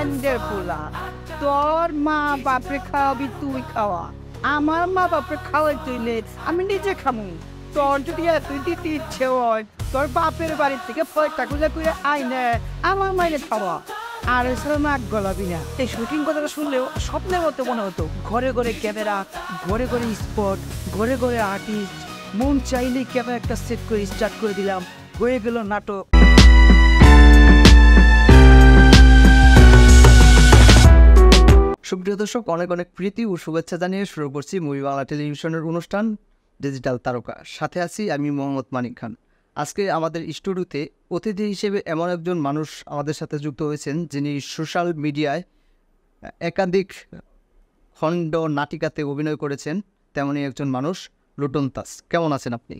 বান্দের পোলা, তোর মা বাপরে খাওয়াবি তুই খাওয়া, আমার মা বাপরে খাওয়াই তুইলে আমি নিজে খামু। তোর যদি এতই দিতে ইচ্ছে হয় তোর বাপের বাড়ি থেকে পয়সা খুঁজে করে আইনে আমার মাইনে খাওয়া। আর এছাড়া নাক গলাবি না। এই শুটিং কথাটা শুনলেও স্বপ্নের মতো মনে হতো। ঘরে ঘরে ক্যামেরা, ঘরে ঘরে স্পট, ঘরে ঘরে আর্টিস্ট, মন চাইলেই ক্যামেরা একটা সেট করে স্টার্ট করে দিলাম, হয়ে গেল নাটক। সুপ্রিয় দর্শক, অনেক অনেক প্রীতি ও শুভেচ্ছা জানিয়ে শুরু করছি মুভি বাংলা টেলিভিশনের অনুষ্ঠান ডিজিটাল তারকা। সাথে আছি আমি মোহাম্মদ মানিক খান। আজকে আমাদের স্টুডিওতে অতিথি হিসেবে এমন একজন মানুষ আমাদের সাথে যুক্ত হয়েছেন যিনি সোশ্যাল মিডিয়ায় একাধিক খণ্ড নাটিকাতে অভিনয় করেছেন। তেমনই একজন মানুষ, লুটন তাস। কেমন আছেন আপনি?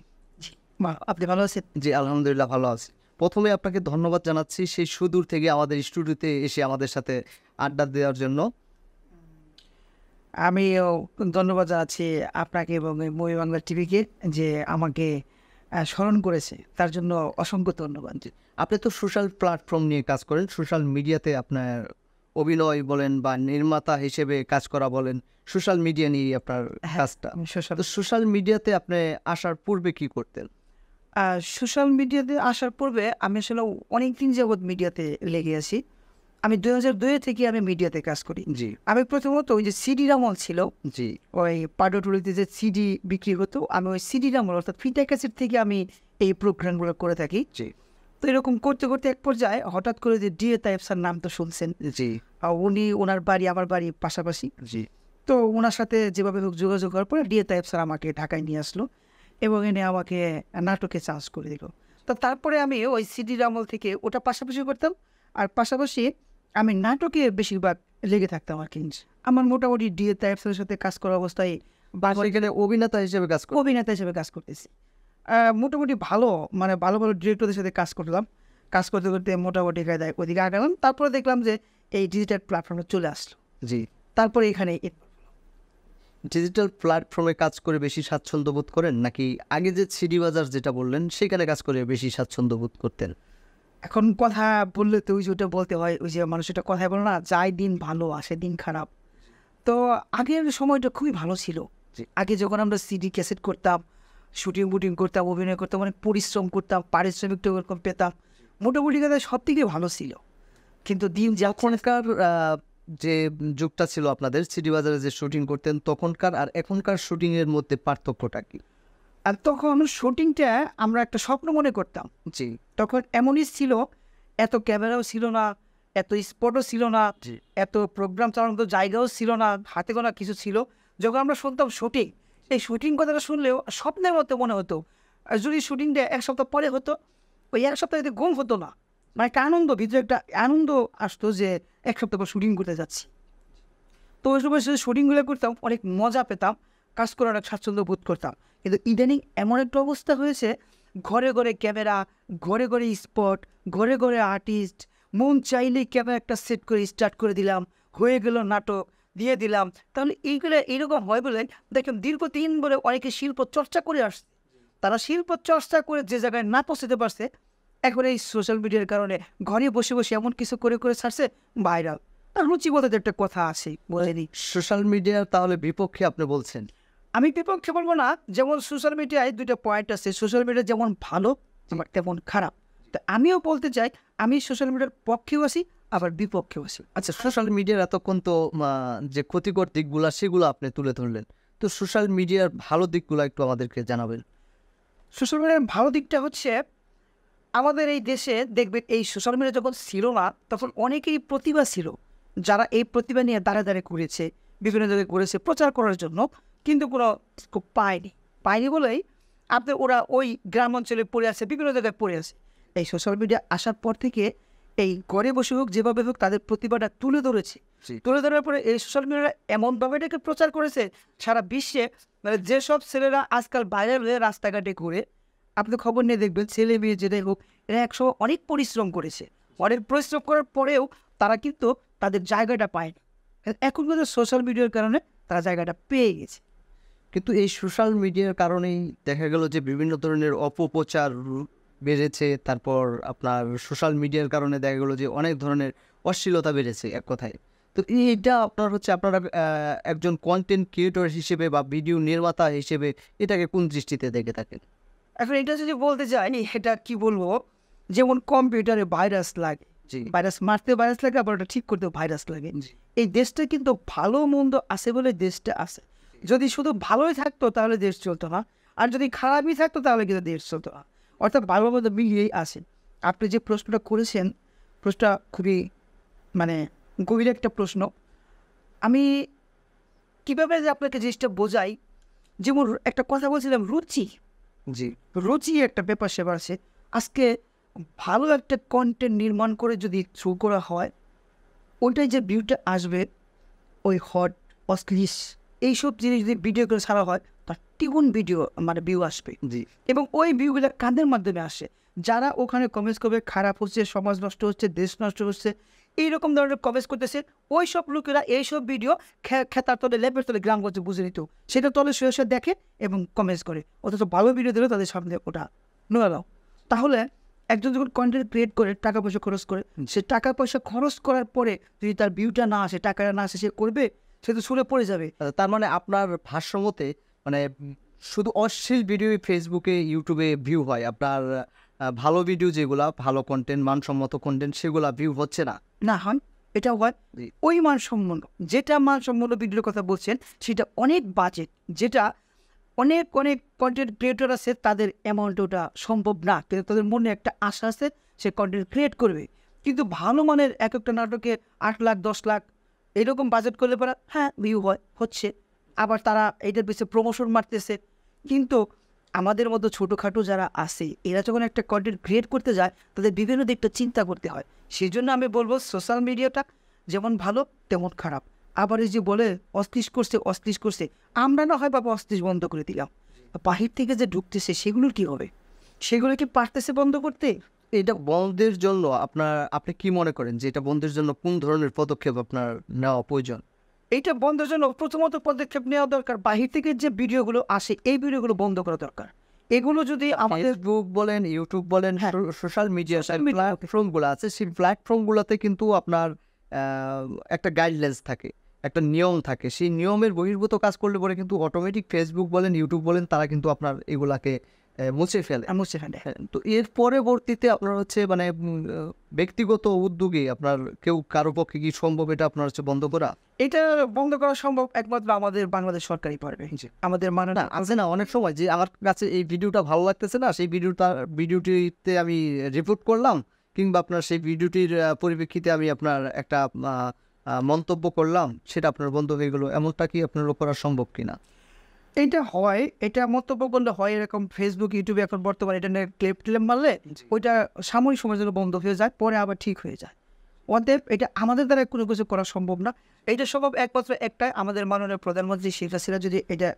আপনি ভালো আছেন? জি, আলহামদুলিল্লাহ ভালো আছি। প্রথমে আপনাকে ধন্যবাদ জানাচ্ছি সেই সুদূর থেকে আমাদের স্টুডিওতে এসে আমাদের সাথে আড্ডা দেওয়ার জন্য। আমিও ধন্যবাদ জানাচ্ছি আপনাকে এবং মুভি বাংলা টিভিকে যে আমাকে স্মরণ করেছে, তার জন্য অসংখ্য ধন্যবাদ। আপনি তো সোশ্যাল প্ল্যাটফর্ম নিয়ে কাজ করেন, সোশ্যাল মিডিয়াতে আপনার অভিনয় বলেন বা নির্মাতা হিসেবে কাজ করা বলেন, সোশ্যাল মিডিয়া নিয়ে আপনার কাজটা। তো সোশ্যাল মিডিয়াতে আপনি আসার পূর্বে কি করতেন? সোশ্যাল মিডিয়াতে আসার পূর্বে আমি আসলে অনেক দিন যাবৎ মিডিয়াতে লেগে আছি। আমি 2002 থেকে আমি মিডিয়াতে কাজ করি। জি, আমি প্রথমত ওই যে সিডি আমল ছিল, জি, ওই পাডোটুলিতে যে সিডি বিক্রি হতো, আমি ওই সিডি আমল অর্থাৎ ফিতা ক্যাসেট থেকে আমি এই প্রোগ্রামগুলো করে থাকি। জি, তো এরকম করতে করতে এক পর্যায়ে হঠাৎ করে যে ডিএ তাইব স্যার নাম তো শুনছেন, জি, উনি ওনার বাড়ি আমার বাড়ি পাশাপাশি। জি, তো ওনার সাথে যেভাবে হোক যোগাযোগ করার পরে ডিএ তাইব স্যার আমাকে ঢাকায় নিয়ে আসলো এবং এনে আমাকে নাটকে চান্স করে দিল। তো তারপরে আমি ওই সিডির আমল থেকে ওটা পাশাপাশি করতাম, আর পাশাপাশি আমি নাটকে বেশিরভাগ লেগে থাকতাম আর কি। আমার মোটামুটি ডিএ তাইব স্যারের সাথে কাজ করা অবস্থায় এখানে অভিনেতা হিসেবে কাজ করেন? অভিনেতা হিসেবে কাজ করতেছি। মোটামুটি ভালো ভালো ভালো ডিরেক্টরদের সাথে কাজ করলাম। কাজ করতে করতে মোটামুটি কায়দায় ওদিকে আগালাম। তারপরে দেখলাম যে এই ডিজিটাল প্ল্যাটফর্মে চলে আসলো। জি, তারপরে এখানে ডিজিটাল প্ল্যাটফর্মে কাজ করে বেশি স্বাচ্ছন্দ্য বোধ করেন নাকি আগে যে সিডি বাজার যেটা বললেন সেখানে কাজ করে বেশি স্বাচ্ছন্দ্য বোধ করতেন? এখন কথা বললে তো ওই যে ওটা বলতে হয়, ওই যে মানুষ এটা কথায় বলে না, যায় দিন ভালো আসে দিন খারাপ। তো আগের সময়টা খুবই ভালো ছিল। আগে যখন আমরা সিডি ক্যাসেট করতাম, শুটিং বুটিং করতাম, অভিনয় করতাম, অনেক পরিশ্রম করতাম, পারিশ্রমিকটা ওরকম পেতাম, মোটামুটি কথা সব থেকে ভালো ছিল। কিন্তু দিন যখনকার যে যুগটা ছিল আপনাদের সিডি বাজারে যে শুটিং করতেন তখনকার আর এখনকার শুটিংয়ের মধ্যে পার্থক্যটা কি? আর তখন শুটিংটা আমরা একটা স্বপ্ন মনে করতাম। জি, তখন এমনই ছিল, এত ক্যামেরাও ছিল না, এত স্পটও ছিল না, জি, এত প্রোগ্রাম চালানোর জায়গাও ছিল না, হাতে গোনা কিছু ছিল। যখন আমরা শুনতাম শুটিং, এই শুটিং কথাটা শুনলেও স্বপ্নের মতো মনে হতো। আর যদি শুটিংটা এক সপ্তাহ পরে হতো, ওই এক সপ্তাহে ঘুম হতো না, মানে একটা আনন্দ, ভিতরে একটা আনন্দ আসতো যে এক সপ্তাহ পর শুটিং করতে যাচ্ছি। তো ওই সময় শুটিংগুলো করতাম, অনেক মজা পেতাম, কাজ করে অনেক স্বাচ্ছন্দ্য বোধ করতাম। কিন্তু ইদানিং এমন একটা অবস্থা হয়েছে, ঘরে ঘরে ক্যামেরা, ঘরে ঘরে স্পট, ঘরে ঘরে আর্টিস্ট, মন চাইলেই ক্যামেরা একটা সেট করে স্টার্ট করে দিলাম, হয়ে গেল নাটক, দিয়ে দিলাম। তাহলে এইগুলো এইরকম হয় বলে দেখুন দীর্ঘদিন বলে অনেকে শিল্প চর্চা করে আসছে। তারা শিল্প চর্চা করে যে জায়গায় না পৌঁছতে পারছে, এখন এই সোশ্যাল মিডিয়ার কারণে ঘরে বসে বসে এমন কিছু করে করে ছাড়ছে ভাইরাল। তার রুচি বলতে তো একটা কথা আছে, বলে দিই। সোশ্যাল মিডিয়ার তাহলে বিপক্ষে আপনি বলছেন? আমি বিপক্ষে বলবো না। যেমন সোশ্যাল মিডিয়ায় দুইটা পয়েন্ট আছে, সোশ্যাল মিডিয়া যেমন ভালো তেমন খারাপ। তো আমিও বলতে চাই আমি সোশ্যাল মিডিয়ার পক্ষেও আছি আবার বিপক্ষেও আছি। আচ্ছা, সোশ্যাল মিডিয়ার এতক্ষণ তো যে ক্ষতিকর দিকগুলো সেগুলো আপনি তুলে ধরলেন, তো সোশ্যাল মিডিয়ার ভালো দিকগুলো একটু আমাদেরকে জানাবেন। সোশ্যাল মিডিয়ার ভালো দিকটা হচ্ছে, আমাদের এই দেশে দেখবেন এই সোশ্যাল মিডিয়া যখন ছিল না তখন অনেকেই প্রতিভা ছিল, যারা এই প্রতিভা নিয়ে দাঁড়ে দাঁড়ে করেছে, বিভিন্ন জায়গায় করেছে প্রচার করার জন্য, কিন্তু কোনো স্কোপ পায়নি বলেই আপনার ওরা ওই গ্রাম অঞ্চলে পড়ে আছে, বিভিন্ন জায়গায় পড়ে আছে। এই সোশ্যাল মিডিয়া আসার পর থেকে এই ঘরে বসে হোক যেভাবে হোক তাদের প্রতিভাটা তুলে ধরেছে। তুলে ধরার পরে এই সোশ্যাল মিডিয়া এমনভাবে এটাকে প্রচার করেছে সারা বিশ্বে, মানে যেসব ছেলেরা আজকাল ভাইরাল হয়ে রাস্তাঘাটে ঘুরে, আপনি খবর নিয়ে দেখবেন ছেলে মেয়ে যেটাই হোক এরা একসময় অনেক পরিশ্রম করেছে, অনেক পরিশ্রম করার পরেও তারা কিন্তু তাদের জায়গাটা পায় না। এখন কিন্তু সোশ্যাল মিডিয়ার কারণে তারা জায়গাটা পেয়ে গেছে। কিন্তু এই সোশ্যাল মিডিয়ার কারণেই দেখা গেল যে বিভিন্ন ধরনের অপপ্রচার বেড়েছে। তারপর আপনার সোশ্যাল মিডিয়ার কারণে দেখা গেলো যে অনেক ধরনের অশ্লীলতা বেড়েছে এক কথায়। তো এইটা আপনার হচ্ছে আপনারা একজন কন্টেন্ট ক্রিয়েটর হিসেবে বা ভিডিও নির্মাতা হিসেবে এটাকে কোন দৃষ্টিতে দেখে থাকেন? এখন এটা যদি বলতে চাই এটা কি বলবো, যেমন কম্পিউটারে ভাইরাস লাগে, জি ভাইরাস মারতে ভাইরাস লাগে, আবার ওটা ঠিক করতেও ভাইরাস লাগে। জি এই দেশটা কিন্তু ভালো মন্দ আছে বলে দেশটা আছে। যদি শুধু ভালোই থাকতো তাহলে দেশ চলতো না, আর যদি খারাপই থাকতো তাহলে কিন্তু দেশ চলতো না। অর্থাৎ ভালো মন্দ মিলিয়েই আছে। আপনি যে প্রশ্নটা করেছেন, প্রশ্নটা খুবই মানে গভীর একটা প্রশ্ন। আমি কীভাবে যে আপনাকে জিনিসটা বোঝাই, যেমন একটা কথা বলছিলাম, রুচি জি রুচি একটা ব্যাপার সেবার আছে। আজকে ভালো একটা কন্টেন্ট নির্মাণ করে যদি থ্রু করা হয়, ওইটাই যে ভিউটা আসবে, ওই হট অশ্লীল এইসব জিনিস যদি ভিডিও করে ছাড়া হয়, তার দ্বিগুণ ভিডিও মানে ভিউ আসবে। জি এবং ওই ভিউগুলো কাদের মাধ্যমে আসে? যারা ওখানে কমেন্টস করবে খারাপ হচ্ছে, সমাজ নষ্ট হচ্ছে, দেশ নষ্ট হচ্ছে, এইরকম ধরনের কমেন্টস করতেছে, ওই সব লোকেরা এইসব ভিডিও খেতার তলে লেপের তলে গ্রাম করছে বুঝে নিত, সেটা তলে শুয়ে দেখে এবং কমেন্টস করে। অথচ ভালো ভিডিও দিলেও তাদের সামনে ওটা নোয়ালাও। তাহলে একজন যখন কন্টেন্ট ক্রিয়েট করে টাকা পয়সা খরচ করে, সে টাকা পয়সা খরচ করার পরে যদি তার ভিউটা না আসে, টাকাটা না আসে, সে করবে? সে তো শুলে পড়ে যাবে। তার মানে আপনার ভাষ্যমতে মানে শুধু অশ্লীল ভিডিও ফেসবুকে ইউটিউবে ভিউ হয়, আপনার ভালো ভিডিও যেগুলা ভালো কন্টেন্ট মানসম্মত কন্টেন্ট সেগুলা ভিউ হচ্ছে না। না হয় এটাও হয়। জি। ওই মানসম্পন্ন, যেটা মানসম্পন্ন ভিডিওর কথা বলছেন, সেটা অনেক বাজেট, যেটা অনেক অনেক কন্টেন্ট ক্রিয়েটর আছে, তাদের অ্যামাউন্ট ওটা সম্ভব না, কিন্তু তাদের মনে একটা আশা আছে সে কন্টেন্ট ক্রিয়েট করবে। কিন্তু ভালো মানের এক একটা নাটকে 8 লাখ 10 লাখ এরকম বাজেট করলে পরে হ্যাঁ ভিউ হচ্ছে, আবার তারা এটার পিছনে প্রমোশন মারতেছে। কিন্তু আমাদের মতো ছোটোখাটো যারা আছে, এরা যখন একটা কন্টেন্ট ক্রিয়েট করতে যায়, তাদের বিভিন্ন দিকটা চিন্তা করতে হয়। সেই জন্য আমি বলবো সোশ্যাল মিডিয়াটা যেমন ভালো তেমন খারাপ। আবার এই যে বলে অশ্লীল করছে, আমরা না হয় বাবা অশ্লীল বন্ধ করে দিলাম, বাহির থেকে যে ঢুকতেছে সেগুলোর কি হবে? সেগুলো কি পারতেছে বন্ধ করতে? এটা বন্ধের জন্য আপনি কি মনে করেন যে এটা বন্ধের জন্য কোন ধরনের পদক্ষেপ আপনার নেওয়া প্রয়োজন? এইটা বন্ধের জন্য প্রথমত পদক্ষেপ নেওয়া দরকার, বাহির থেকে যে ভিডিওগুলো আসে এই ভিডিওগুলো বন্ধ করা দরকার। এগুলো যদি আমাদের ফেসবুক বলেন, ইউটিউব বলেন, হ্যাঁ, সোশ্যাল মিডিয়া social media প্ল্যাটফর্মগুলো আছে, সেই প্ল্যাটফর্মগুলোতে কিন্তু আপনার একটা গাইডলাইন্স থাকে, একটা নিয়ম থাকে। সেই নিয়মের বহির্ভূত কাজ করলে পরে কিন্তু অটোমেটিক ফেসবুক বলেন, ইউটিউব বলেন, তারা কিন্তু আপনার এগুলাকে মুছে ফেলে। মুছে ফেলে। হ্যাঁ, তো এর পরবর্তীতে আপনার হচ্ছে মানে ব্যক্তিগত উদ্যোগে আপনার কারো পক্ষে কি সম্ভব এটা আপনার হচ্ছে বন্ধ করা? এটা বন্ধ করা সম্ভব একমাত্র আমাদের বাংলাদেশ সরকারই পারবে। জি। আমাদের না আছে না অনেক সময় যে আমার কাছে এই ভিডিওটা ভালো লাগতেছে না, সেই ভিডিওটিতে আমি রিপোর্ট করলাম, কিংবা আপনার সেই ভিডিওটির পরিপ্রেক্ষিতে আমি আপনার একটা মন্তব্য করলাম, সেটা আপনার বন্ধ হয়ে গেল, এমনটা কি আপনার করা সম্ভব কিনা? এটা হয়, এটা মন্তব্য করলে হয় এরকম। ফেসবুক ইউটিউবে এখন বর্তমানে এটা নিয়ে ক্লেম মারলে ওইটা সাময়িক সময়ের জন্য বন্ধ হয়ে যায়, পরে আবার ঠিক হয়ে যায়। অতএব এটা আমাদের দ্বারা কোনো কিছু করা সম্ভব না। এইটা সম্ভব একমাত্র একটাই, আমাদের মাননীয় প্রধানমন্ত্রী শেখ হাসিনা যদি এটা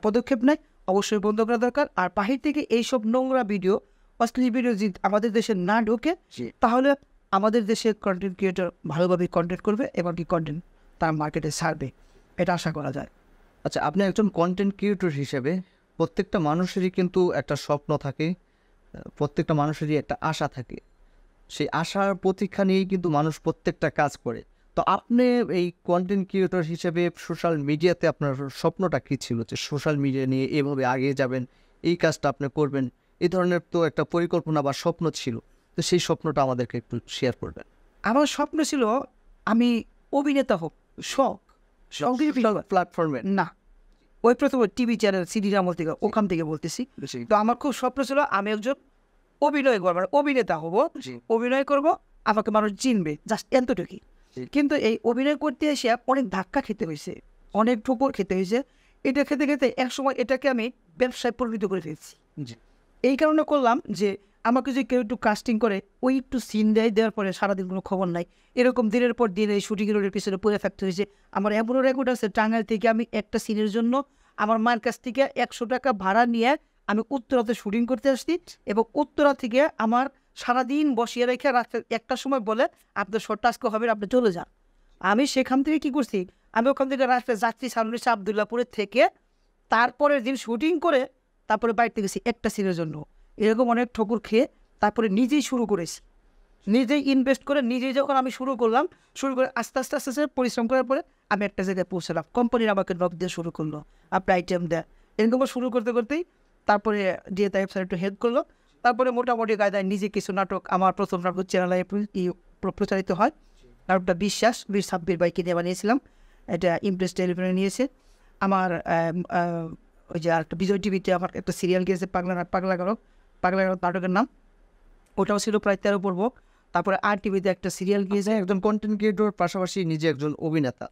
পদক্ষেপ নেয়, অবশ্যই বন্ধ করা দরকার। আর বাহির থেকে এইসব নোংরা ভিডিও, অশ্লীল ভিডিও যদি আমাদের দেশে না ঢোকে, তাহলে আমাদের দেশের কন্টেন্ট ক্রিয়েটর ভালোভাবে কন্টেন্ট করবে এবং কি কন্টেন্ট তার মার্কেটে ছাড়বে, এটা আশা করা যায়। আচ্ছা, আপনি একজন কন্টেন্ট ক্রিয়েটর হিসেবে প্রত্যেকটা মানুষেরই কিন্তু একটা স্বপ্ন থাকে, প্রত্যেকটা মানুষেরই একটা আশা থাকে, সেই আশার প্রতীক্ষা নিয়েই কিন্তু মানুষ প্রত্যেকটা কাজ করে। তো আপনি এই কন্টেন্ট ক্রিয়েটর হিসেবে সোশ্যাল মিডিয়াতে আপনার স্বপ্নটা কী ছিল, যে সোশ্যাল মিডিয়া নিয়ে এভাবে এগিয়ে যাবেন, এই কাজটা আপনি করবেন, এই ধরনের তো একটা পরিকল্পনা বা স্বপ্ন ছিল, তো সেই স্বপ্নটা আমাদেরকে একটু শেয়ার করবেন। আমার স্বপ্ন ছিল আমি অভিনেতা হোক, শখ প্ল্যাটফর্মে না, ওই প্রথম টিভি চ্যানেল সিডি আমল থেকে, ওখান থেকে বলতেছি। তো আমার খুব স্বপ্ন ছিল আমি একজন অভিনয় করবো, মানে অভিনেতা হব, অভিনয় করব, আমাকে মানুষ চিনবে, জাস্ট এতটুকুই। কিন্তু এই অভিনয় করতে এসে অনেক ধাক্কা খেতে হয়েছে, অনেক ঠোকর খেতে হয়েছে। এটা খেতে খেতে এক সময় এটাকে আমি ব্যবসায় পরিণত করে ফেলছি। এই কারণে করলাম যে আমাকে যদি কেউ একটু কাস্টিং করে, ওই একটু সিন দেওয়ার পরে সারাদিন কোনো খবর নাই, এরকম দিনের পর দিন এই শুটিং রোডের পিছনে পড়ে থাকতে হয়েছে। আমার এমনও রেকর্ড আছে, টাঙ্গাইল থেকে আমি একটা সিনের জন্য আমার মায়ের কাছ থেকে 100 টাকা ভাড়া নিয়ে আমি উত্তরাতে শুটিং করতে আসছি, এবং উত্তরা থেকে আমার সারাদিন বসিয়ে রেখে রাত্রে 1টার সময় বলে আপনার শর্ট আজকে হবে, আপনি চলে যান। আমি সেখান থেকে কী করছি, আমি ওখান থেকে রাত্রে যাচ্ছি সামনে আবদুল্লাপুরের থেকে, তারপরের দিন শুটিং করে তারপরে বাড়িতে গেছি একটা সিনের জন্য। এরকম অনেক ঠকুর খেয়ে তারপরে নিজেই শুরু করেছি। নিজেই ইনভেস্ট করে নিজেই যখন আমি শুরু করে আস্তে আস্তে আস্তে আস্তে পরিশ্রম করার পরে আমি একটা জায়গায় পৌঁছালাম। কোম্পানির আমাকে নক দিয়ে শুরু করলো, আপনি আইটেম দেয়, এরকম শুরু করতে করতেই তারপরে দিয়ে তাই স্যার একটু হেল্প করলো। তারপরে মোটামুটি কায়দায় নিজে কিছু নাটক, আমার প্রথম নাটক চ্যানেলে প্রচারিত হয়। নাটকটা বিশ্বাস বীর সাব্বির বাইকে নিয়ে বানিয়েছিলাম, এটা ইমপ্রেস টেলিভিশনে নিয়েছে। আমার ওই যে একটা বিজয় টিভিতে আমার একটা সিরিয়াল গিয়েছে পাগলা গারক নাটকের নাম, ওটাও ছিল প্রায় 13 পর্ব। তারপরে আর টিভিতে একটা সিরিয়াল গিয়েছে। একজন কন্টেন্ট ক্রিয়েটর পাশাপাশি নিজে একজন অভিনেতা।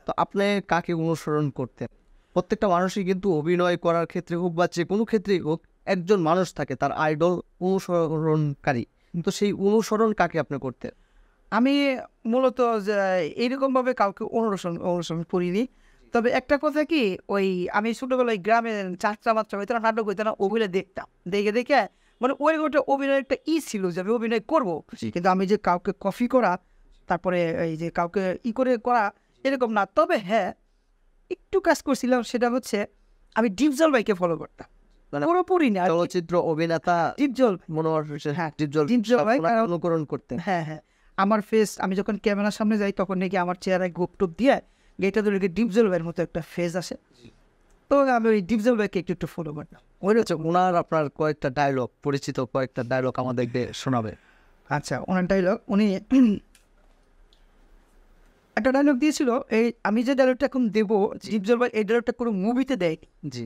তো আপনি কাকে অনুসরণ করতেন? প্রত্যেকটা মানুষই কিন্তু অভিনয় করার ক্ষেত্রে হোক বা যে কোনো ক্ষেত্রেই হোক একজন মানুষ থাকে তার আইডল, অনুসরণকারী। তো সেই অনুসরণ কাকে আপনি করতেন? আমি মূলত যে এইরকমভাবে কাউকে অনুসরণ করিনি। তবে একটা কথা কি, ওই আমি ছোটোবেলায় গ্রামে যাত্রা মাত্রা হইতো না, নাটক হইতো না, ওগুলো দেখতাম। দেখে মানে ওই ওটা অভিনয়ের একটা ছিল যে আমি অভিনয় করবো, কিন্তু আমি যে কাউকে কপি করা, তারপরে এই যে কাউকে করা এরকম না। তবে হ্যাঁ, একটু কাজ করছিলাম, সেটা হচ্ছে আমি ডিপজল ভাইকে ফলো করতাম। মানে পুরোপুরি না, চলচ্চিত্র অভিনেতা ডিপজল, মনোহর হ্যাঁ ডিপজল ভাই অনুকরণ করতেন। হ্যাঁ, আমার ফেস, আমি যখন ক্যামেরার সামনে যাই তখন নাকি আমার চেহারায় গোপ টোপ দিয়ে গেটা ধরে ডিপজল ভাইয়ের মতো একটা ফেস আসে। তো আমি ওই ডিপজল ভাইকে একটু ফলো করতাম। ওনার আপনার কয়েকটা ডায়লগ, পরিচিত কয়েকটা ডায়লগ আমাদেরকে শোনাবে। আচ্ছা, ওনার ডায়লগ, উনি একটা ডায়লগ দিয়েছিল, এই আমি যে ডায়লগটা এখন দেবো, ডিপজল ভাই এই ডায়লগটা কোনো মুভিতে দেয়। জি,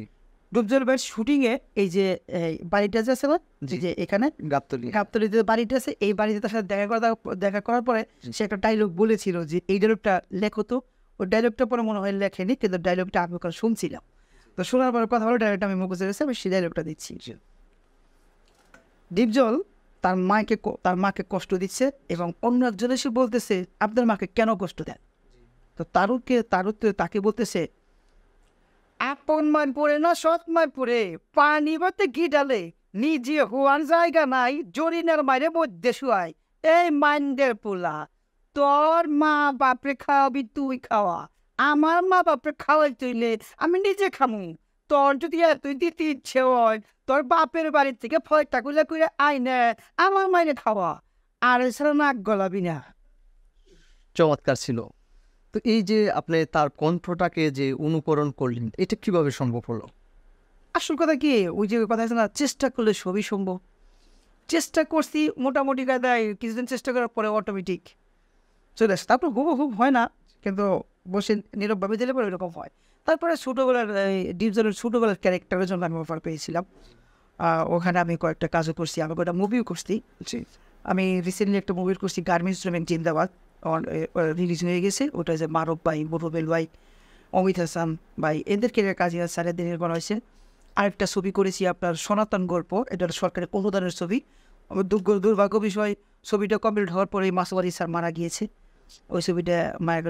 ডিপজল ভাইয়ের শুটিংয়ে এই যে বাড়িটা যে আছে না, যে এখানে গাবতলিতে বাড়িটা আছে, এই বাড়িতে তার সাথে দেখা করার পরে সে একটা ডায়লগ বলেছিল যে এই ডায়লগটা লেখো। তো ওই ডায়লগটা পরে মনে হয় লেখেনি, কিন্তু ডায়লগটা আমি ওখানে শুনছিলাম। তো শোনার পরে কথা হলো, ডায়লগটা আমি মুখে গেছে, আমি সেই ডায়লগটা দিচ্ছি। ডিপজল তার মাকে কষ্ট দিচ্ছে এবং অন্য একজন এসে বলতেছে আপনার মাকে কেন কষ্ট দেন। তো তাকে বলতেছে, আপন মার পরে না সৎ মার পরে পানি বাতে ঘি ডালে, নিজে হওয়ার জায়গা নাই, জরিনার মারে মধ্যে শুয়াই। এই মাইন্ডের পোলা, তোর মা বাপরে খাওয়াবি তুই খাওয়া, আমার মা বাপরে খাওয়াই তুইলে আমি নিজে খামু। তোর যদি তুই দিতে ইচ্ছে হয়, তোর বাপের বাড়ির থেকে ফয়টা করে আইনে আমার মাইনে খাওয়া, আর এছাড়া নাক গলাবি না। চমৎকার ছিল। তো এই যে আপনি তার কণ্ঠটাকে যে অনুকরণ করলেন, এটা কিভাবে সম্ভব হলো? আসল কথা কি, ওই যে কথা আছে না, চেষ্টা করলে সবই সম্ভব। চেষ্টা করছি মোটামুটি কায়দায়, কিছুদিন চেষ্টা করার পরে অটোমেটিক চলে আসে। তারপর হুব হয় না, কিন্তু বসে নীরবভাবে দিলে পরে এরকম হয়। তারপরে ছোটোবেলার ডিপজলের ছোটোবেলার ক্যারেক্টারের জন্য আমি অফার পেয়েছিলাম। ওখানে আমি কয়েকটা কাজও করছি, আমি কয়েকটা মুভিও করছি। আমি রিসেন্টলি একটা মুভি করছি, গার্মেন্টস শ্রমিক জিন্দাবাদ, রিলিজ হয়ে গেছে। ওটা যে মারুফ ভাই, মুরুবেল ভাই, অমিত হাসান ভাই, এদের ক্যারিয়ার কাজে সাড়ে দিনের করা হয়েছে। আরেকটা ছবি করেছি আপনার সনাতন গল্প, এটা সরকারি অনুদানের ছবি। দুর্ভাগ্য বিষয়, ছবিটা কমপ্লিট হওয়ার পরে মাসুয়ারি স্যার মারা গিয়েছে। ওই ছবিটা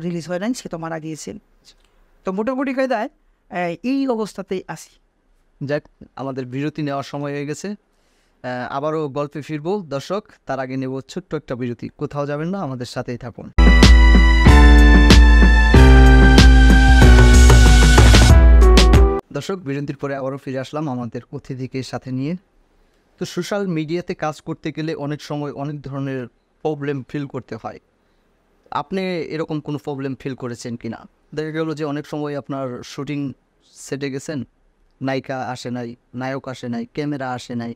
রিলিজ হয় নাই, সে তো মারা গিয়েছেন। তো মোটামুটি কায়দায় এই অবস্থাতেই আসি। যাক, আমাদের বিরতি নেওয়ার সময় হয়ে গেছে, আবারও গল্পে ফিরবো দর্শক। তার আগে নেব ছোট্ট একটা বিরতি, কোথাও যাবেন না, আমাদের সাথেই থাকুন। দর্শক, বিরতির পরে আবারও ফিরে আসলাম আমাদের অতিথিকে সাথে নিয়ে। তো সোশ্যাল মিডিয়াতে কাজ করতে গেলে অনেক সময় অনেক ধরনের প্রবলেম ফিল করতে হয়। আপনি এরকম কোনো প্রবলেম ফিল করেছেন কি না? দেখা গেলো যে অনেক সময় আপনার শুটিং সেটে গেছেন, নায়িকা আসে নাই, নায়ক আসে নাই, ক্যামেরা আসে নাই।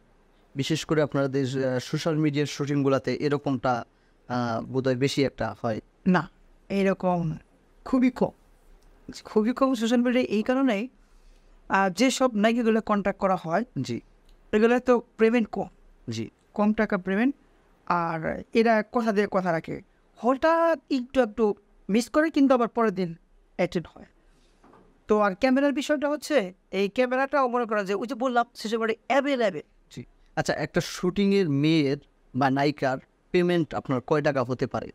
বিশেষ করে আপনাদের সোশ্যাল মিডিয়ার শুটিংগুলোতে এরকমটা বোধহয় বেশি একটা হয় না। এরকম খুবই কম সোশ্যাল মিডিয়ায়। এই কারণেই যেসব নায়িকাগুলো কন্ট্যাক্ট করা হয়, জি, এগুলো তো পেমেন্ট কম টাকা পেমেন্ট, আর এরা কথা দিয়ে কথা রাখে। হঠাৎ একটু মিস করে, কিন্তু আবার পরের দিন অ্যাটেন্ড হয়। তো আর ক্যামেরার বিষয়টা হচ্ছে, এই ক্যামেরাটাও মনে করা যায় ওই যে বললাম শেষে পরে অ্যাভেলেবেল। জি। আচ্ছা, একটা শুটিংয়ের মেয়ের বা নায়িকার পেমেন্ট আপনার কয় টাকা হতে পারে?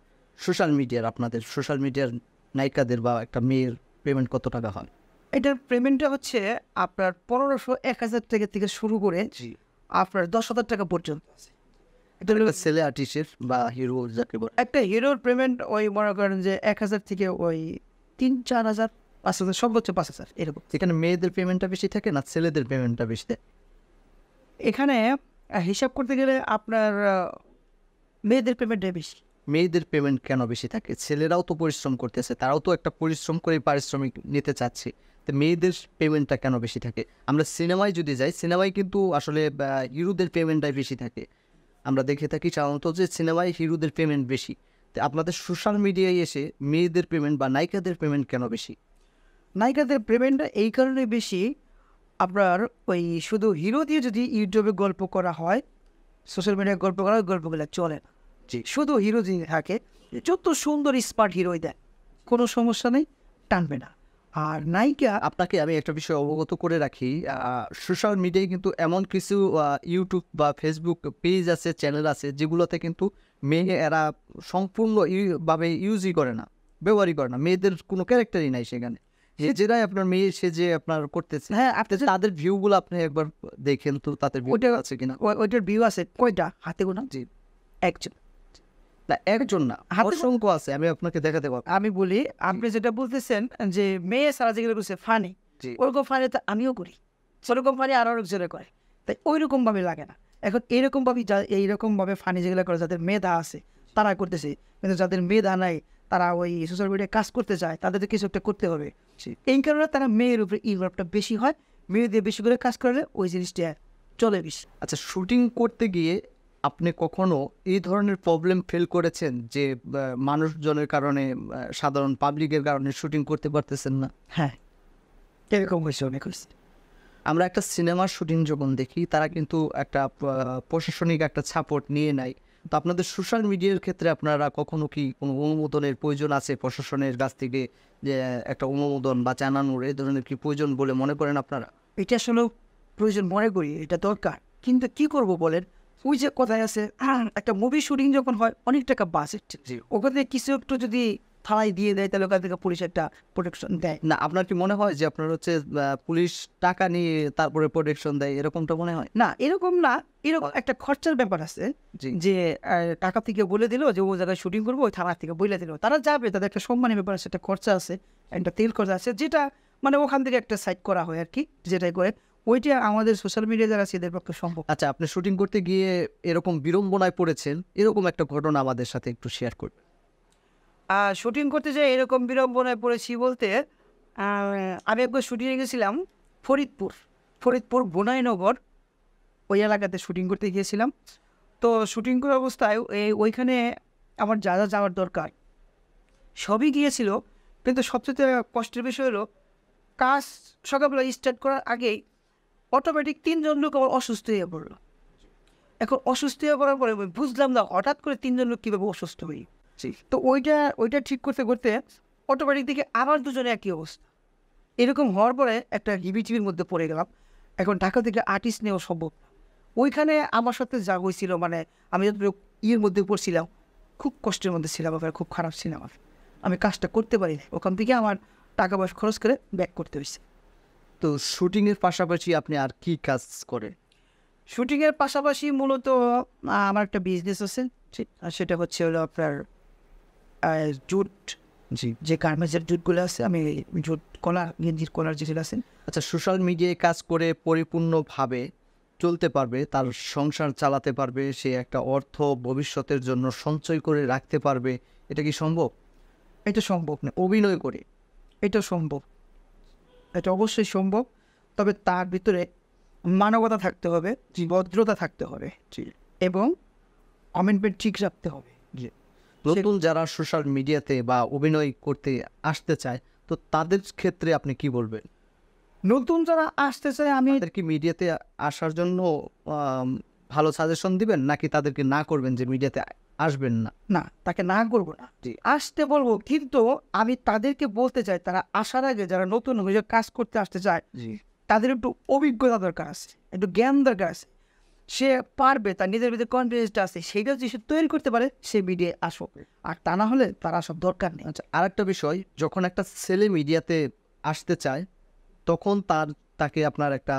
আপনাদের সোশ্যাল মিডিয়ার নায়িকাদের বা একটা মেয়ের পেমেন্ট কত টাকা হয়? এটার পেমেন্টটা হচ্ছে আপনার 1500-1000 টাকা থেকে শুরু করে আপনার 10,000 টাকা পর্যন্ত আছে। এটা ছেলে আর্টিস্টের বা হিরো যাকে বলে। একটা হিরোর পেমেন্ট ওই মনে করেন যে 1000 থেকে ওই 3-4,000, 5,000, সর্বোচ্চ 5,000 এরকম। এখানে মেয়েদের পেমেন্টটা বেশি থাকে না ছেলেদের পেমেন্টটা বেশি থাকে? এখানে হিসাব করতে গেলে আপনার মেয়েদের পেমেন্টটা বেশি। মেয়েদের পেমেন্ট কেন বেশি থাকে? ছেলেরাও তো পরিশ্রম করতেছে, তারাও তো একটা পরিশ্রম করে পারিশ্রমিক নিতে চাচ্ছে, তো মেয়েদের পেমেন্টটা কেন বেশি থাকে? আমরা সিনেমায় যদি যাই, সিনেমায় কিন্তু আসলে হিরোদের পেমেন্টটাই বেশি থাকে। আমরা দেখে থাকি সাধারণত যে সিনেমায় হিরোদের পেমেন্ট বেশি। তো আপনাদের সোশ্যাল মিডিয়ায় এসে মেয়েদের পেমেন্ট বা নায়িকাদের পেমেন্ট কেন বেশি? নায়িকাদের পেমেন্টটা এই কারণে বেশি, আপনার ওই শুধু হিরো দিয়ে যদি ইউটিউবে গল্প করা হয়, সোশ্যাল মিডিয়ায় গল্প করা হয়, গল্পগুলো চলে না। জি। শুধু হিরো যদি থাকে, যত সুন্দর স্মার্ট হিরোই দেয়, কোনো সমস্যা নেই, টানবে না। আর নায়িকা, আপনাকে আমি একটা বিষয় অবগত করে রাখি, সোশ্যাল মিডিয়ায় কিন্তু এমন কিছু ইউটিউব বা ফেসবুক পেজ আছে, চ্যানেল আছে, যেগুলোতে কিন্তু মেয়ে এরা সম্পূর্ণ ভাবে ইউজই করে না, ব্যবহারই করে না, মেয়েদের কোনো ক্যারেক্টারই নাই সেখানে, যেটাই আপনার মেয়ে সেজে আপনার করতেছে। হ্যাঁ, আপনি তাদের ভিউগুলো আপনি একবার দেখেন তো, তাদের ভিউ ওইটা আছে কিনা। ওইটার ভিউ আছে কয়টা? হাতে গোনা জি। একজন। না, একজন না, হাতে অসংখ্য আছে, আমি আপনাকে দেখাতে পারবো। আমি বলি, আপনি যেটা বলতেছেন যে মেয়ে সারা যেগুলো করছে ফানি, জি। ওরকম ফানি তো আমিও করি, সেরকম ফানি আরও অনেকজনে করে, তাই ওই রকমভাবে লাগে না। এখন এইরকমভাবে এইরকমভাবে ফানি যেগুলো করে, যাদের মেধা আছে তারা করতেছে, কিন্তু যাদের মেধা নাই, তারা ওই সোশ্যাল মিডিয়ায় কাজ করতে চায়, তাদের তো কিছু একটা করতে হবে। এই কারণে তারা মেয়ের উপরে ইনভলভটা বেশি হয়, মেয়ে দিয়ে বেশি করে কাজ করলে ওই জিনিসটা চলে বেশি। আচ্ছা, শুটিং করতে গিয়ে আপনি কখনো এই ধরনের প্রবলেম ফেল করেছেন যে মানুষজনের কারণে, সাধারণ পাবলিকের কারণে শুটিং করতে পারতেছেন না? হ্যাঁ, এরকম হয়েছে, অনেক হয়েছে। আমরা একটা সিনেমার শুটিং যখন দেখি, তারা কিন্তু একটা প্রশাসনিক একটা সাপোর্ট নিয়ে নেয়। তো আপনাদের সোশ্যাল মিডিয়ার ক্ষেত্রে আপনারা কখনো কি কোনো অনুমোদনের প্রয়োজন আছে প্রশাসনের কাছ থেকে, যে একটা অনুমোদন বা জানানোর এই ধরনের কি প্রয়োজন বলে মনে করেন আপনারা? এটা আসলে প্রয়োজন মনে করি, এটা দরকার, কিন্তু কি করব বলেন, ওই যে কথায় আছে, একটা মুভি শুটিং যখন হয় অনেক টাকা বাজেট, জি। ওখান থেকে কিছু একটু যদি থানায় দিয়ে দেয়, তাহলে ওখান থেকে পুলিশ একটা প্রোটেকশন দেয়। না, আপনার কি মনে হয় যে আপনার হচ্ছে পুলিশ টাকা নিয়ে তারপরে প্রোটেকশন দেয়, এরকমটা মনে হয়? না, এরকম না, এরকম একটা খরচার ব্যাপার আছে, জি। যে টাকা থেকে বলে দিল যে ও জায়গায় শুটিং করবো, ওই থানা থেকে বলে দিল, তারা যাবে, তাদের একটা সম্মানের ব্যাপার আছে, একটা খরচা আছে, একটা তেল খরচা আছে, যেটা মানে ওখান থেকে একটা সাইড করা হয় আর কি, যেটাই করে ওইটা আমাদের সোশ্যাল মিডিয়া যারা আছে এদের পক্ষে সম্ভব। আচ্ছা, আপনি শুটিং করতে গিয়ে এরকম বিড়ম্বনায় পড়েছেন, এরকম একটা ঘটনা আমাদের সাথে একটু শেয়ার করবেন। শুটিং করতে যাই এরকম বিড়ম্বনায় পড়েছি বলতে, আমি একবার শুটিংয়ে গেছিলাম ফরিদপুর বোনাইনগর, ওই এলাকাতে শুটিং করতে গিয়েছিলাম। তো শুটিং করার অবস্থায় ওইখানে আমার যা যা যাওয়ার দরকার সবই গিয়েছিল, কিন্তু সবচেয়ে কষ্টের বিষয় হলো, কাজ সকালবেলা স্টার্ট করার আগেই অটোমেটিক 3 জন লোক আমার অসুস্থ হয়ে পড়লো। এখন অসুস্থ হয়ে পড়ার পরে আমি বুঝলাম না হঠাৎ করে 3 জন লোক কীভাবে অসুস্থ হই। তো ওইটা ঠিক করতে করতে অটোমেটিক দিকে আবার দুজনে একই অবস্থা। এরকম হওয়ার পরে একটা হিবিটিবির মধ্যে পড়ে গেলাম। এখন ঢাকা থেকে আর্টিস্ট নেওয়া সম্ভব না। ওইখানে আমার সাথে যা হয়েছিল, মানে আমি যতটুকু ইয়ের মধ্যে পড়ছিলাম, খুব কষ্টের মধ্যে ছিলাম, আবার খুব খারাপ ছিলাম, আমি কাজটা করতে পারি না, ওখান থেকে আমার টাকা পয়সা খরচ করে ব্যাক করতে হয়েছে। তো শুটিংয়ের পাশাপাশি আপনি আর কি কাজ করেন? শুটিংয়ের পাশাপাশি মূলত আমার একটা বিজনেস আছে, আর সেটা হচ্ছে হলো আপনার জুট, জি। যে গার্মেন্টসের জুটগুলো আছে, আমি জুট কলার, গেঞ্জির কলার যেগুলো আছে। আচ্ছা, সোশ্যাল মিডিয়ায় কাজ করে পরিপূর্ণভাবে চলতে পারবে, তার সংসার চালাতে পারবে, সে একটা অর্থ ভবিষ্যতের জন্য সঞ্চয় করে রাখতে পারবে, এটা কি সম্ভব? এটা সম্ভব না, অভিনয় করে? এটা সম্ভব, এটা অবশ্যই সম্ভব, তবে তার ভিতরে মানবতা থাকতে হবে, ভদ্রতা থাকতে হবে, এবং কমিটমেন্ট ঠিক রাখতে হবে। নতুন যারা সোশ্যাল মিডিয়াতে বা অভিনয় করতে আসতে চায়, তো তাদের ক্ষেত্রে আপনি কি বলবেন? নতুন যারা আসতে চায়, আমি তাদেরকে মিডিয়াতে আসার জন্য ভালো সাজেশন দিবেন, নাকি তাদেরকে না করবেন যে মিডিয়াতে আসবেন না? না, তাকে না করবো না, জি। আসতে বলবো, কিন্তু আমি তাদেরকে বলতে চাই, তারা আসার আগে যারা নতুন হয়ে কাজ করতে আসতে চায়, জি। তাদের একটু অভিজ্ঞতা দরকার আছে, একটু জ্ঞান দরকার আছে, সে পারবে, তার নিজের ভিতরে কনফিডেন্সটা আছে, সেইটা যদি সে তৈরি করতে পারে, সে মিডিয়ায় আসো, আর তা না হলে তারা সব দরকার নেই। আচ্ছা, আরেকটা বিষয়, যখন একটা ছেলে মিডিয়াতে আসতে চায়, তখন তাকে আপনার একটা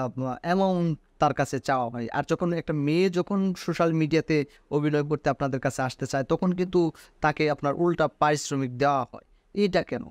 অ্যামাউন্ট তার কাছে চাওয়া হয়, আর যখন একটা মেয়ে যখন সোশ্যাল মিডিয়াতে অভিনয় করতে আপনাদের কাছে আসতে চায়, তখন কিন্তু তাকে আপনার উল্টা পারিশ্রমিক দেওয়া হয়, এটা কেন?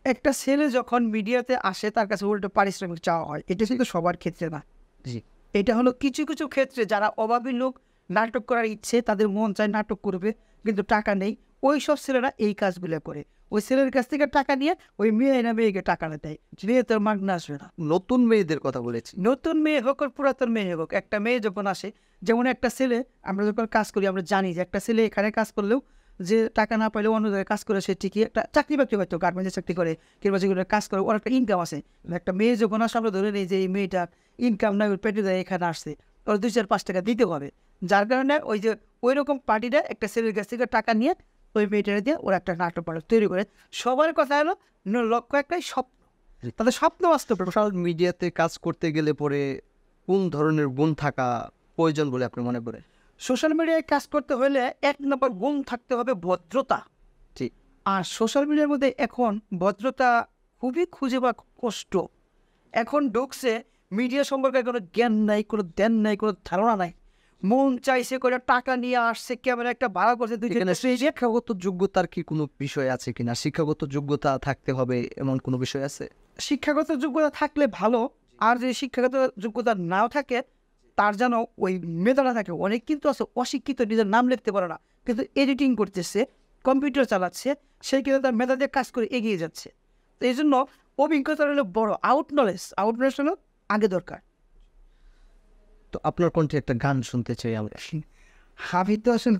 একটা ছেলে যখন মিডিয়াতে আসে, তার কাছে উল্টো পারিশ্রমিক চাওয়া হয়, এটা কিন্তু সবার ক্ষেত্রে না। জি। এটা হলো কিছু কিছু ক্ষেত্রে, যারা অভাবী লোক, নাটক করার ইচ্ছে, তাদের মন চায় নাটক করবে কিন্তু টাকা নেই, ওই সব ছেলেরা এই কাজগুলো করে। ওই ছেলের কাছ থেকে টাকা নিয়ে ওই মেয়ে না মেয়েকে টাকাটা দেয়, মেয়ে তোর মাগনা আসবে না। নতুন মেয়েদের কথা বলেছি। নতুন মেয়ে হোক আর পুরাতন মেয়ে হোক, একটা মেয়ে যখন আসে, যেমন একটা ছেলে, আমরা যখন কাজ করি আমরা জানি যে একটা ছেলে এখানে কাজ করলেও যে টাকা না পাইলেও অন্য জায়গায় কাজ করে সে ঠিকই একটা চাকরি বাকরি হয়তো গার্মেন্টসে চাকরি করে কিংবা যেগুলো কাজ করে ওর একটা ইনকাম আছে। একটা মেয়ে যখন আসে আমরা ধরে নিই যে এই মেয়েটা ইনকাম নাই, ওর পেটে দেয় এখানে আসছে, ওর 2-4-5 টাকা দিতে হবে, যার কারণে ওই যে ওই রকম পার্টিটা একটা ছেলের কাছ থেকে টাকা নিয়ে ওই মেয়েটারে দিয়ে ওরা একটা নাটক তৈরি করে। সবার কথা হলো লক্ষ্য একটাই, স্বপ্ন, তাদের স্বপ্ন বাস্তব। সোশ্যাল মিডিয়াতে কাজ করতে গেলে পরে কোন ধরনের গুণ থাকা প্রয়োজন বলে আপনি মনে করেন? সোশ্যাল মিডিয়ায় কাজ করতে হলে 1 নম্বর গুণ থাকতে হবে ভদ্রতা। ঠিক। আর সোশ্যাল মিডিয়ার মধ্যে এখন ভদ্রতা খুবই খুঁজে পাওয়া কষ্ট। এখন ঢুকছে মিডিয়া সম্পর্কে কোনো জ্ঞান নাই, কোনো ধ্যান নাই, কোনো ধারণা নাই, মন চাইছে করে টাকা নিয়ে আসছে, ক্যামেরা একটা ভাড়া করছে, এখানে শিক্ষাগত যোগ্যতার কি কোনো বিষয় আছে কিনা? শিক্ষাগত যোগ্যতা থাকতে হবে এমন কোনো বিষয় আছে? শিক্ষাগত যোগ্যতা থাকলে ভালো, আর যদি শিক্ষাগত যোগ্যতা নাও থাকে তার যেন ওই মেধাটা থাকে। অনেক কিন্তু আছে অশিক্ষিত, নিজের নাম লিখতে পারে না কিন্তু এডিটিং করতেছে, কম্পিউটার চালাচ্ছে, সেই কিন্তু তার মেধা দিয়ে কাজ করে এগিয়ে যাচ্ছে। তো এই জন্য অভিজ্ঞতা হলো বড়, আউট নলেজ হলো আগে দরকার। তো আপনার কণ্ঠে একটা গান শুনতে চাই আমরা। আমি তো আসলে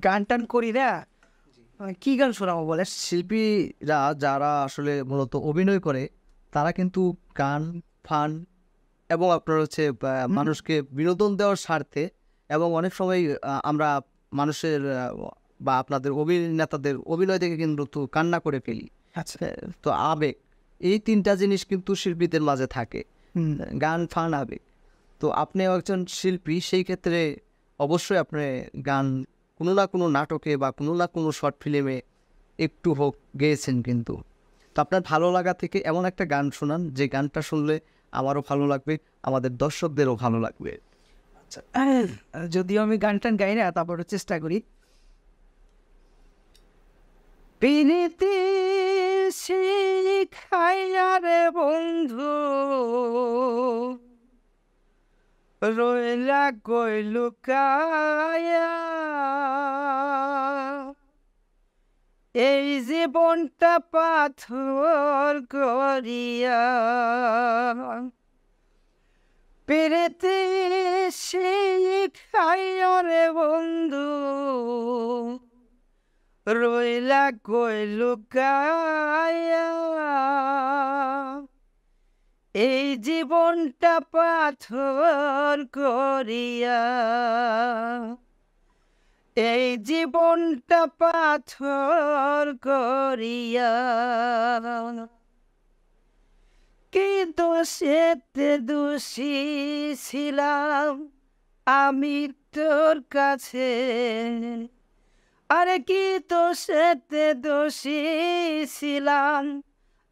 গান টান করি না, কি গান শোনাবো বলে? শিল্পীরা যারা আসলে মূলত অভিনয় করে তারা কিন্তু গান, ফান এবং আপনার হচ্ছে মানুষকে বিনোদন দেওয়ার স্বার্থে, এবং অনেক সময় আমরা মানুষের বা আপনাদের অভিনেতাদের অভিনয় দেখে কিন্তু কান্না করে ফেলি। আচ্ছা, তো আবেগ, এই 3টা জিনিস কিন্তু শিল্পীদের মাঝে থাকে, গান, ফান, আবেগ। তো আপনিও একজন শিল্পী, সেই ক্ষেত্রে অবশ্যই আপনি গান কোনো না কোনো নাটকে বা কোনো না কোনো শর্ট ফিল্মে একটু হোক গেয়েছেন কিন্তু। তো আপনার ভালো লাগা থেকে এমন একটা গান শোনান যে গানটা শুনলে আমারও ভালো লাগবে, আমাদের দর্শকদেরও ভালো লাগবে। আচ্ছা, যদিও আমি গান টান গাই না, তারপর চেষ্টা করি। পিরিতি শিখাইয়া রে বন্ধু, রইলা কই লুকায়া, এই জীবনটা পাথর করিয়া, পিরিতি শিখাইয়া রে বন্ধু, রইলা কই লুকায়া, এই জীবনটা পাথর করিয়া, এই জীবনটা পাথর করিয়া, কি দোষেতে দোষী ছিলাম আমি তোর কাছে, আরে কি দোষেতে দোষী ছিলাম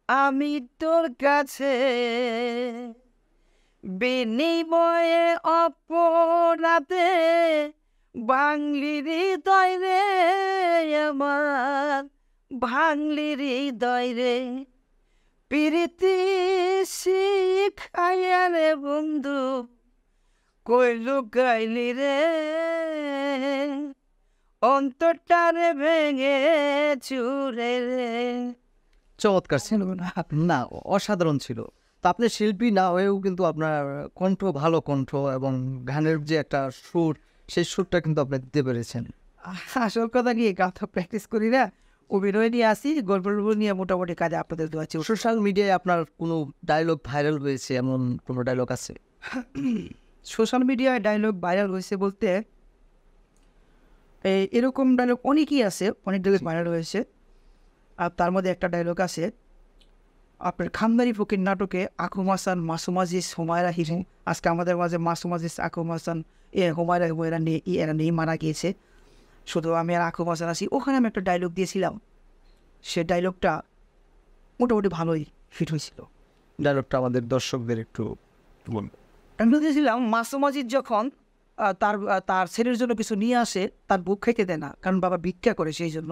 আমি তোর কাছে, বিনিময়ে অপরাধে ভাঙলি হৃদয় রে আমার, ভাঙলি হৃদয় রে, প্রীতি শিখাইয়া রে বন্ধু কই লুকাইলি রে, অন্তরটারে ভেঙে চুরে রে। চমৎকার ছিল না? অসাধারণ ছিল। তো আপনি শিল্পী না হয়েও কিন্তু আপনার কণ্ঠ ভালো কণ্ঠ, এবং গানের যে একটা সুর, সেই সুরটা কিন্তু আপনি দিতে পেরেছেন। আসল কথা কি, গান তো প্র্যাকটিস করি না, অভিনয় নিয়ে আসি, গল্প নিয়ে মোটামুটি কাজে আপনাদের দোয়া ছিল। সোশ্যাল মিডিয়ায় আপনার কোনো ডায়লগ ভাইরাল হয়েছে, এমন কোনো ডায়লগ আছে? সোশ্যাল মিডিয়ায় ডায়লগ ভাইরাল হয়েছে বলতে এরকম ডায়লগ অনেকই আছে, অনেক ডায়লগ ভাইরাল হয়েছে। আর তার মধ্যে একটা ডায়লগ আছে আপনার খানদানি ফকির নাটকে আকুম হাসান, মাসুম আজিজ, হুমায়রা হিরো, আজকে আমাদের মাঝে মাসুম আজিজ, আকুম হাসান, হুমায়রা এরা নেই, মারা গিয়েছে, শুধু আমি আর আকুম হাসান আছি। ওখানে আমি একটা ডায়লগ দিয়েছিলাম, সে ডায়লগটা মোটামুটি ভালোই হিট হয়েছিল। ডায়লগটা আমাদের দর্শকদের একটু বলুন। ডায়লগ দিয়েছিলাম, মাসুম আজিজ যখন তার ছেলের জন্য কিছু নিয়ে আসে, তার বুক খেতে দেয় না, কারণ বাবা ভিক্ষা করে সেই জন্য।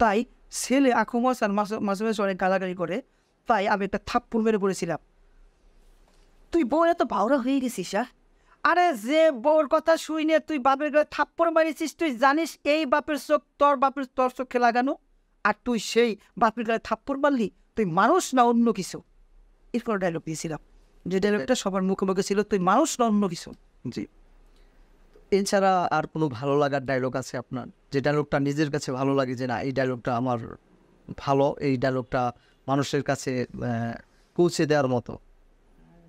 তাই ছেলে আকুম হাসান মাসুম আজিজ অনেক গালাগালি করে, তাই আমি একটা থাপ্পড় মেরে পড়েছিলাম, তুই বউ এত ভাওরা হয়ে গেছিস, আরে যে বউর কথা শুইনে তুই বাপের গায়ে থাপ্পড় মারিছিস, তুই জানিস এই বাপের চোখ তোর চোখে লাগানো, আর তুই সেই বাপের গায়ে থাপ্পড় মারলি? তুই মানুষ না অন্য কিছু? এরপর ডায়লগ দিয়েছিলাম, যে ডায়লগটা সবার মুখে মুখে ছিল, তুই মানুষ না অন্য কিছু। জি। এছাড়া আর কোনো ভালো লাগার ডায়লগ আছে আপনার, যে ডায়লগটা নিজের কাছে ভালো লাগে, যে না এই ডায়লগটা আমার ভালো, এই ডায়লগটা মানুষের কাছে পৌঁছে দেওয়ার মতো?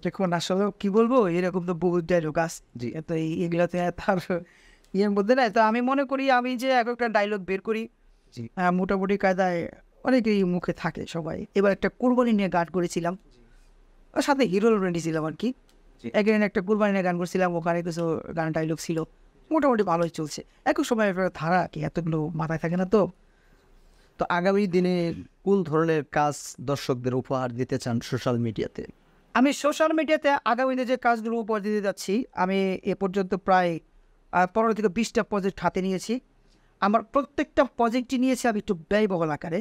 দেখুন আসলে কি বলবো, এরকম তো বহুত ডায়লগ আছে, জি। তো এগুলাতে তার ইয়ের মধ্যে নাই। তো আমি মনে করি আমি যে এক একটা ডায়লগ বের করি, জি। মোটামুটি কায়দায় অনেকেই মুখে থাকে সবাই। এবার একটা কুরবানি নিয়ে গান করেছিলাম, ওর সাথে হিরো নিয়েছিলাম আর কি। এখানে একটা কুরবানি নিয়ে গান করছিলাম, ওখানে কিছু গান ডায়লগ ছিল, মোটামুটি ভালোই চলছে। একই সময় ধারা কি এতগুলো মাথায় থাকে না তো। তো আগামী দিনে কোন ধরনের কাজ দর্শকদের উপহার দিতে চান সোশ্যাল মিডিয়াতে? আমি সোশ্যাল মিডিয়াতে আগামীতে যে কাজগুলো উপহার দিতে যাচ্ছি, আমি এ পর্যন্ত প্রায় 15 থেকে 20টা প্রজেক্ট হাতে নিয়েছি। আমার প্রত্যেকটা প্রজেক্টই নিয়েছি আমি একটু ব্যয়বহুল আকারে।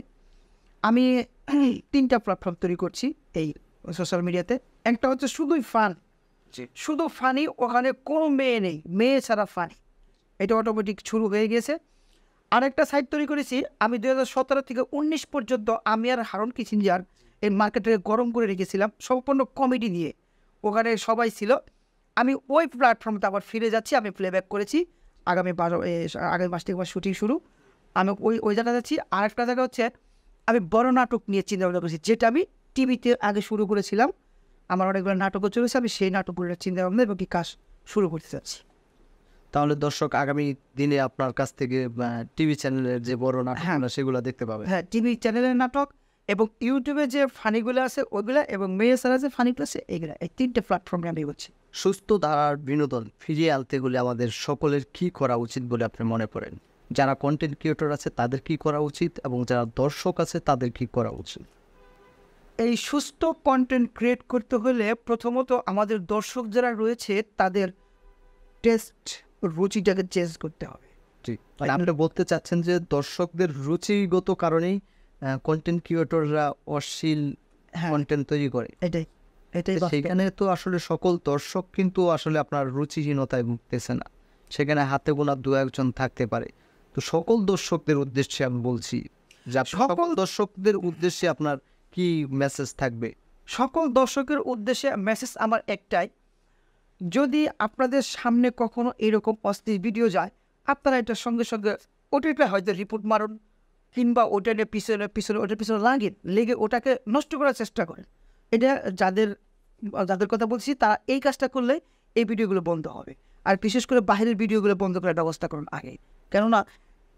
আমি 3টা প্ল্যাটফর্ম তৈরি করছি এই সোশ্যাল মিডিয়াতে। একটা হচ্ছে শুধুই ফান, শুধু ফানি, ওখানে কোনো মেয়ে নেই, মেয়ে ছাড়া ফানি, এটা অটোমেটিক শুরু হয়ে গেছে। আরেকটা সাইট তৈরি করেছি আমি 2017 থেকে 19 পর্যন্ত, আমি আর হারুন কিচিঞ্জার এই মার্কেটে গরম করে রেখেছিলাম সম্পূর্ণ কমেডি নিয়ে, ওখানে সবাই ছিল। আমি ওই প্ল্যাটফর্মটা আবার ফিরে যাচ্ছি, আমি প্লেব্যাক করেছি। আগামী মাস থেকে আমার শুটিং শুরু, আমি ওই জায়গায় যাচ্ছি। আরেকটা জায়গা হচ্ছে আমি বড় নাটক নিয়ে চিন্তা ভাবনা করেছি, যেটা আমি টিভিতে আগে শুরু করেছিলাম। আমার অনেকগুলো নাটকও চলেছে, আমি সেই নাটকগুলোর চিন্তা ভাবনা এবং কি কাজ শুরু করতে চাচ্ছি। তাহলে দর্শক আগামী দিনে আপনার কাছ থেকে টিভি চ্যানেলের যে বড় নাটকগুলো সেগুলো দেখতে পাবে? হ্যাঁ, টিভি চ্যানেলের নাটক এবং ইউটিউবে যে ফানিগুলো আছে ওগুলা, এবং মেয়ে সারা যে ফানিগুলো আছে এগুলা, এই 3টে প্ল্যাটফর্মে আমি হচ্ছে। সুস্থ ধারার বিনোদন ফিরিয়ে আনতে হলে আমাদের সকলের কি করা উচিত বলে আপনি মনে করেন? যারা কন্টেন্ট ক্রিয়েটর আছে তাদের কি করা উচিত, এবং যারা দর্শক আছে তাদের কি করা উচিত? এই সুস্থ কন্টেন্ট ক্রিয়েট করতে হলে প্রথমত আমাদের দর্শক যারা রয়েছে তাদের টেস্ট, রুচিটাকে চেঞ্জ করতে হবে। জি, মানে আপনি বলতে চাচ্ছেন যে দর্শকদের রুচিগত কারণেই কন্টেন্ট ক্রিয়েটররা অশ্লীল কন্টেন্ট তৈরি করে। এটাই বাস্তব। সেখানে তো আসলে সকল দর্শক কিন্তু আসলে আপনার রুচিহীনতায় ভুগতেছে না, সেখানে হাতে গোনা 2-1 জন থাকতে পারে। তো সকল দর্শকদের উদ্দেশ্যে আমি বলছি যে সকল দর্শকদের উদ্দেশ্যে আপনার কি মেসেজ থাকবে? সকল দর্শকের উদ্দেশ্যে মেসেজ আমার একটাই, যদি আপনাদের সামনে কখনো এরকম অশ্লীল ভিডিও যায়, আপনারা এটার সঙ্গে সঙ্গে ওটাকে হয়তো রিপোর্ট মারুন, কিংবা ওটার পিছনে লেগে ওটাকে নষ্ট করার চেষ্টা করেন। এটা যাদের কথা বলছি তারা এই কাজটা করলে এই ভিডিওগুলো বন্ধ হবে। আর বিশেষ করে বাইরের ভিডিওগুলো বন্ধ করার ব্যবস্থা করুন আগে, কেননা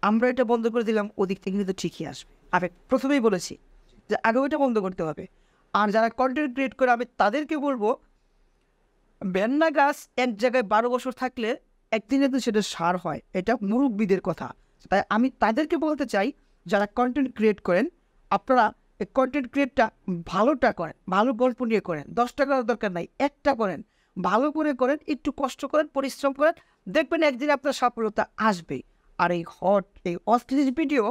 আমরা এটা বন্ধ করে দিলাম, ওদিক থেকে কিন্তু ঠিকই আসবে। আমি প্রথমেই বলেছি যে আগে ওইটা বন্ধ করতে হবে। আর যারা কন্টেন্ট ক্রিয়েট করে আমি তাদেরকে বলবো, বেন্না গাছ এক জায়গায় 12 বছর থাকলে একদিনে তো সেটা সার হয়, এটা মুরব্বীদের কথা। তাই আমি তাদেরকে বলতে চাই, যারা কন্টেন্ট ক্রিয়েট করেন, আপনারা এই কন্টেন্ট ক্রিয়েটটা ভালোটা করেন, ভালো গল্প নিয়ে করেন, 10 টাকার দরকার নাই, একটা করেন, ভালো করে করেন, একটু কষ্ট করেন, পরিশ্রম করেন, দেখবেন একদিন আপনার সফলতা আসবে। আর এই অশ্লীল ভিডিও,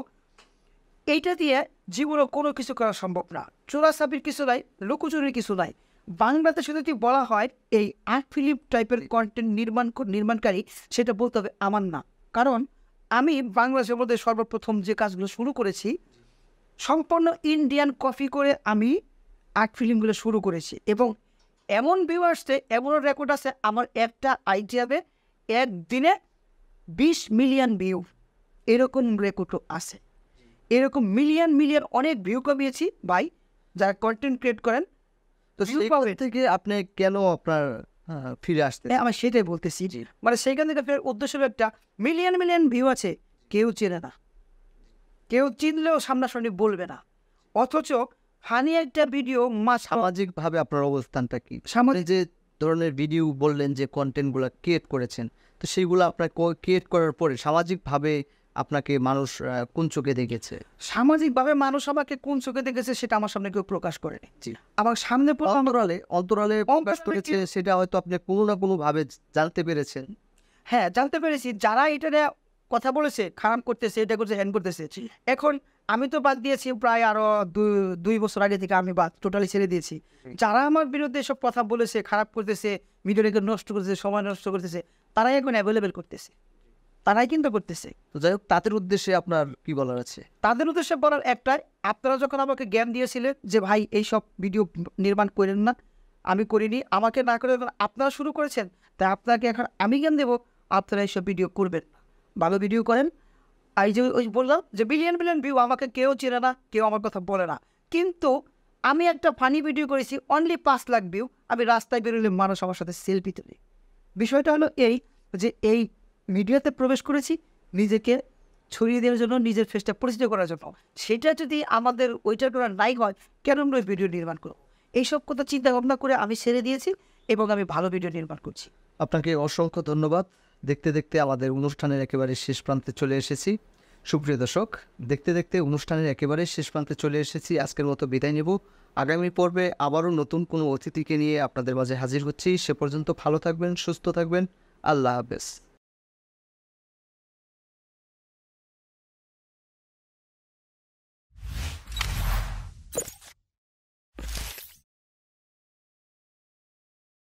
এইটা দিয়ে জীবনে কোনো কিছু করা সম্ভব না। চোরাচাবির কিছু নাই, লুকোচুরির কিছু নাই। বাংলাদেশে যদি বলা হয় এই আর্ট ফিল্ম টাইপের কন্টেন্ট নির্মাণকারী, সেটা বলতে হবে আমার না। কারণ আমি বাংলাদেশের মধ্যে সর্বপ্রথম যে কাজগুলো শুরু করেছি, সম্পূর্ণ ইন্ডিয়ান কপি করে আমি আর্ট ফিল্মগুলো শুরু করেছি, এবং এমন ভিউ আসছে, এমন রেকর্ড আছে, আমার একটা আইডিয়াতে একদিনে 20 মিলিয়ন ভিউ, এরকম রেকর্ডও আছে। এরকম মিলিয়ন অনেক ভিউ কমিয়েছি ভাই, যারা কন্টেন্ট ক্রিয়েট করেন। তো সেই থেকে আপনি কেন আপনার ফিরে আসতে? আমি সেটাই বলতেছি, মানে সেইখান থেকে ফের উদ্দেশ্য একটা, মিলিয়ন ভিউ আছে, কেউ চেনে না, কেউ চিনলেও সামনাসামনি বলবে না। অথচ ফানি একটা ভিডিও সামাজিকভাবে আপনার অবস্থানটা কি? সামাজিক যে ধরনের ভিডিও বললেন যে কন্টেন্টগুলো ক্রিয়েট করেছেন, তো সেইগুলো আপনার ক্রিয়েট করার পরে সামাজিকভাবে আপনাকে মানুষ কোন চোখে দেখেছে? সামাজিকভাবে মানুষ আমাকে কোন চোখে দেখেছে সেটা আমার সামনে কেউ প্রকাশ করেনি। আমার সামনে অন্তরালে প্রকাশ করেছে, সেটা হয়তো আপনি কোনো না কোনো ভাবে জানতে পেরেছেন। হ্যাঁ, জানতে পেরেছি। যারা এটা নিয়ে কথা বলেছে, খারাপ করতেছে, এটা করছে, হ্যান করতেছে, এখন আমি তো বাদ দিয়েছি প্রায় আরো 2 বছর আগে থেকে আমি বাদ টোটালি ছেড়ে দিয়েছি। যারা আমার বিরুদ্ধে সব কথা বলেছে, খারাপ করতেছে, ভিডিওটাকে নষ্ট করতেছে, সময় নষ্ট করতেছে, তারাই এখন অ্যাভেলেবেল করতেছে, তারাই কিন্তু করতেছে। তো যাই হোক, তাদের উদ্দেশ্যে আপনার কি বলার আছে? তাদের উদ্দেশ্যে বলার একটাই, আপনারা যখন আমাকে জ্ঞান দিয়েছিলেন যে ভাই এইসব ভিডিও নির্মাণ করেন না, আমি করিনি, আমাকে না করে যখন আপনারা শুরু করেছেন, তাই আপনাকে এখন আমি জ্ঞান দেবো, আপনারা এইসব ভিডিও করবেন না, ভালো ভিডিও করেন। আর এই যে ওই বললাম যে বিলিয়ন বিলিয়ন ভিউ, আমাকে কেউ চেনে না, কেউ আমার কথা বলে না, কিন্তু আমি একটা ফানি ভিডিও করেছি, অনলি 5 লাখ ভিউ। আমি রাস্তায় বেরোলে মানুষ আমার সাথে সেলফি তোলে। বিষয়টা হলো এই যে এই মিডিয়াতে প্রবেশ করেছি নিজেকে ছড়িয়ে দেওয়ার জন্য, নিজের ফেসটা পরিচিত করার জন্য। সেটা যদি আমাদের ওইটা করা নাই হয়, কেন আমরা ওই ভিডিও নির্মাণ করবো? এইসব কথা চিন্তা ভাবনা করে আমি ছেড়ে দিয়েছি এবং আমি ভালো ভিডিও নির্মাণ করছি। আপনাকে অসংখ্য ধন্যবাদ। দেখতে দেখতে আমাদের অনুষ্ঠানের একেবারে শেষ প্রান্তে চলে এসেছি। সুপ্রিয় দর্শক, দেখতে দেখতে অনুষ্ঠানের একেবারে শেষ প্রান্তে চলে এসেছি। আজকের মতো বিদায় নেব। আগামী পর্বে আবারও নতুন কোনো অতিথিকে নিয়ে আপনাদের মাঝে হাজির হচ্ছি। সে পর্যন্ত ভালো থাকবেন, সুস্থ থাকবেন। আল্লাহ হাফেজ।